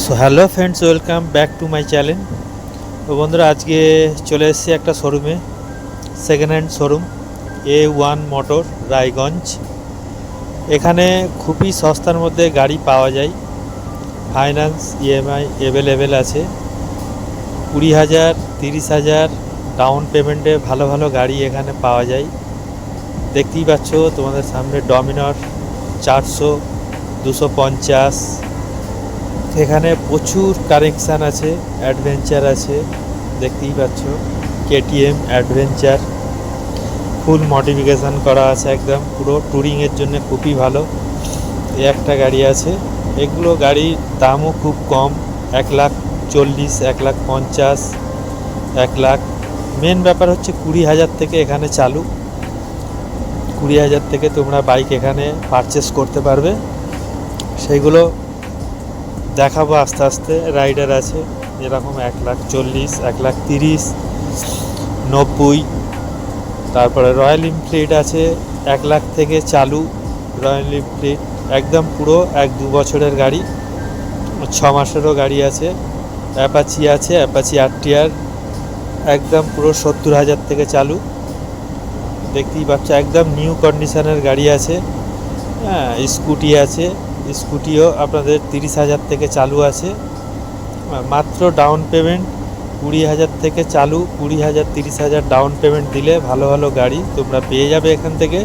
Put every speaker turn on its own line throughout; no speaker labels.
So hello friends, welcome back to my channel. তো বন্ধুরা, আজকে চলে এসেছি একটা শোরুমে, second hand showroom A1 motor Raiganj. এখানে খুবই সস্তার মধ্যে গাড়ি পাওয়া যায়। ফাইন্যান্স EMI অ্যাভেলেবেল আছে। 20,000 30,000 ডাউন পেমেন্টে ভালো ভালো গাড়ি এখানে পাওয়া যায়। দেখতেই পাচ্ছ তোমাদের সামনে ডমিনর 400, 250। এখানে প্রচুর কারেকশান আছে, অ্যাডভেঞ্চার আছে, দেখতেই পাচ্ছ। KTM অ্যাডভেঞ্চার ফুল মডিফিকেশান করা আছে, একদম পুরো ট্যুরিংয়ের জন্য খুবই ভালো। এই একটা গাড়ি আছে। এগুলো গাড়ির দামও খুব কম, 1,40,000, 1,50,000, 1,00,000। মেন ব্যাপার হচ্ছে 20,000 থেকে এখানে চালু। 20,000 থেকে তোমরা বাইক এখানে পারচেস করতে পারবে। সেইগুলো দেখাবো আস্তে আস্তে। রাইডার আছে যেরকম 1,40,000, 1,30,000, 90। তারপরে রয়্যাল এনফিল্ড আছে 1,00,000 থেকে চালু। রয়্যাল এনফিল্ড একদম পুরো 1-2 বছরের গাড়ি, 6 মাসেরও গাড়ি আছে। অ্যাপাচি আছে, অ্যাপাচি RTR একদম পুরো 70,000 থেকে চালু। দেখতেই পাচ্ছ একদম নিউ কন্ডিশনের গাড়ি আছে। হ্যাঁ, স্কুটি আছে, স্কুটিও আপনাদের 30,000 থেকে চালু আছে। মাত্র ডাউন পেমেন্ট 20,000 থেকে চালু। 20,000 30,000 ডাউন পেমেন্ট দিলে ভালো ভালো গাড়ি তোমরা পেয়ে যাবে এখান থেকে।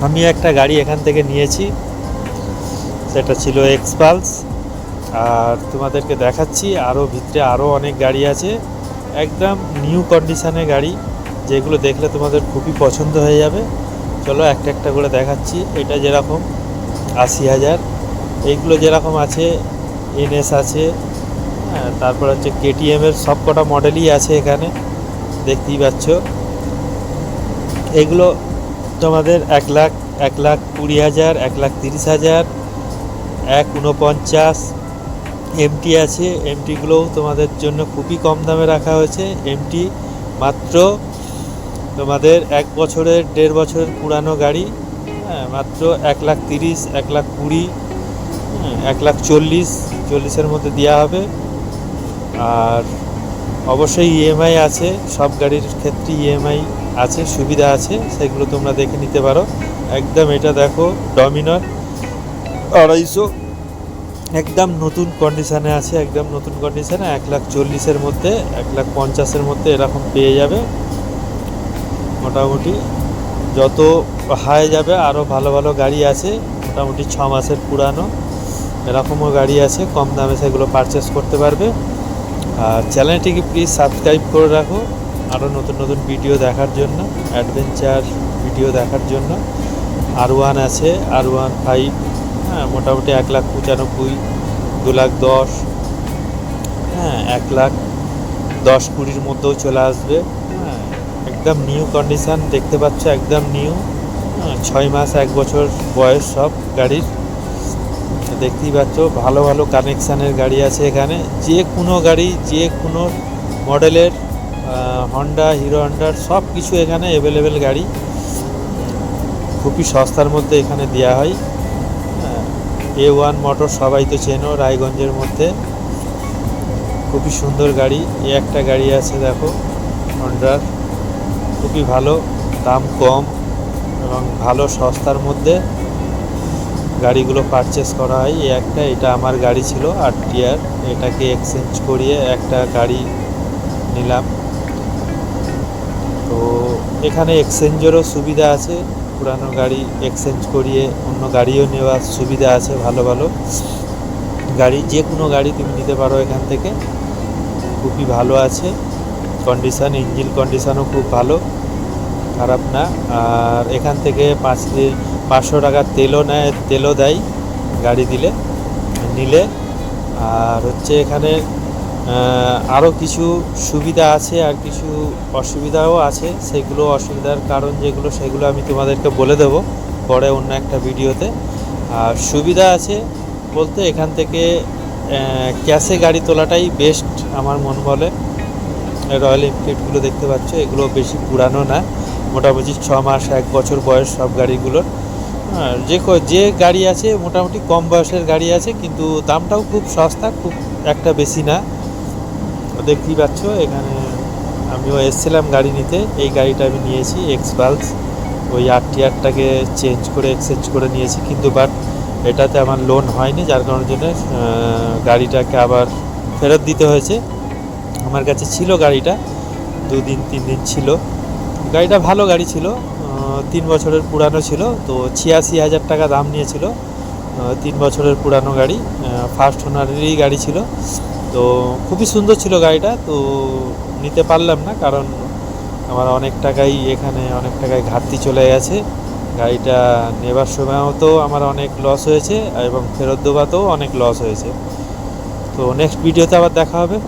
আমি একটা গাড়ি এখান থেকে নিয়েছি, সেটা ছিল এক্সপালস। আর তোমাদেরকে দেখাচ্ছি আরও ভিতরে আরও অনেক গাড়ি আছে, একদম নিউ কন্ডিশনে গাড়ি, যেগুলো দেখলে তোমাদের খুবই পছন্দ হয়ে যাবে। চলো একটা একটা করে দেখাচ্ছি। এটা যেরকম 80,000, এইগুলো যেরকম আছে NS আছে। হ্যাঁ, তারপর হচ্ছে KTM-এর সব কটা মডেলই আছে এখানে, দেখতেই পাচ্ছ। এগুলো তোমাদের 1,00,000, 1,20,000, 1,30,000, 1,49। MT আছে, MTগুলোও তোমাদের জন্য খুবই কম দামে রাখা হয়েছে। MT মাত্র তোমাদের 1 বছরের 1.5 বছরের পুরানো গাড়ি। হ্যাঁ, মাত্র 1,30,000, 1,20,000, 1,40,000 মধ্যে দেওয়া হবে। আর অবশ্যই EMI আছে, সব গাড়ির ক্ষেত্রে EMI আছে, সুবিধা আছে, সেগুলো তোমরা দেখে নিতে পারো। একদম এটা দেখো ডমিনর 250, একদম নতুন কন্ডিশানে আছে, একদম নতুন কন্ডিশানে 1,40,000 মধ্যে, 1,50,000 মধ্যে এরকম পেয়ে যাবে। মোটামুটি যত হাই যাবে আরও ভালো ভালো গাড়ি আছে, মোটামুটি 6 মাসের পুরানো এরকমও গাড়ি আছে, কম দামে সেগুলো পারচেস করতে পারবে। আর চ্যানেলটিকে প্লিজ সাবস্ক্রাইব করে রাখো আরও নতুন নতুন ভিডিও দেখার জন্য, অ্যাডভেঞ্চার ভিডিও দেখার জন্য। R1 আছে, R1 5। হ্যাঁ, মোটামুটি 1,95,000, 2,10,000। হ্যাঁ, 1,10,20,000 মধ্যেও চলে আসবে। হ্যাঁ, একদম নিউ কন্ডিশান দেখতে পাচ্ছ, একদম নিউ। 6 মাস 1 বছর বয়স সব গাড়ির, দেখতেই পাচ্ছ। ভালো ভালো কানেকশানের গাড়ি আছে এখানে, যে কোনো গাড়ি যে কোনো মডেলের, হন্ডা, হিরো হন্ডার সব কিছু এখানে অ্যাভেলেবেল গাড়ি খুবই সস্তার মধ্যে এখানে দেওয়া হয়। A1 মোটর সবাই তো চেনো, রায়গঞ্জের মধ্যে খুবই সুন্দর গাড়ি। এই একটা গাড়ি আছে দেখো হন্ডার, খুবই ভালো, দাম কম এবং ভালো সস্তার মধ্যে গাড়িগুলো পারচেস করা হয়। এই একটা, এটা আমার গাড়ি ছিল RTR, এটাকে এক্সচেঞ্জ করিয়ে একটা গাড়ি নিলাম। তো এখানে এক্সচেঞ্জেরও সুবিধা আছে, পুরানো গাড়ি এক্সচেঞ্জ করিয়ে অন্য গাড়িও নেওয়ার সুবিধা আছে। ভালো ভালো গাড়ি, যে কোনো গাড়ি তুমি নিতে পারো এখান থেকে, খুবই ভালো আছে কন্ডিশান। ইঞ্জিন কন্ডিশানও খুব ভালো, খারাপ না। আর এখান থেকে 500 টাকার তেলও নেয়, তেলও দেয় গাড়ি নিলে। আর হচ্ছে এখানে আরও কিছু সুবিধা আছে আর কিছু অসুবিধাও আছে। সেগুলো অসুবিধার কারণ যেগুলো, সেগুলো আমি তোমাদেরকে বলে দেবো পরে অন্য একটা ভিডিওতে। আর সুবিধা আছে বলতে এখান থেকে ক্যাশে গাড়ি তোলাটাই বেস্ট আমার মন বলে। রয়্যাল এনফিল্ডগুলো দেখতে পাচ্ছ, এগুলো বেশি পুরানো না, মোটামুটি 6 মাস 1 বছর বয়স সব গাড়িগুলোর। আর যে গাড়ি আছে মোটামুটি কম বয়সের গাড়ি আছে, কিন্তু দামটাও খুব সস্তা, খুব একটা বেশি না। দেখতেই পাচ্ছ এখানে আমিও এসেছিলাম গাড়ি নিতে, এই গাড়িটা আমি নিয়েছি এক্সপালস, ওই আরটিআরটাকে এক্সচেঞ্জ করে নিয়েছি, কিন্তু বাট এটাতে আমার লোন হয়নি, যার কারণের জন্য গাড়িটাকে আবার ফেরত দিতে হয়েছে। আমার কাছে ছিল গাড়িটা 2-3 দিন ছিল। গাড়িটা ভালো গাড়ি ছিল, 3 বছরের পুরানো ছিল, তো 86,000 টাকা দাম নিয়েছিল। 3 বছরের পুরানো গাড়ি, ফার্স্ট ওনারেরই গাড়ি ছিল। তো খুবই সুন্দর ছিল গাড়িটা, তো নিতে পারলাম না, কারণ আমার অনেক টাকাই ঘাটতি চলে গেছে। গাড়িটা নেবার সময়ও তো আমার অনেক লস হয়েছে এবং ফেরত দেওয়াতেও অনেক লস হয়েছে। তো নেক্সট ভিডিওতে আবার দেখা হবে।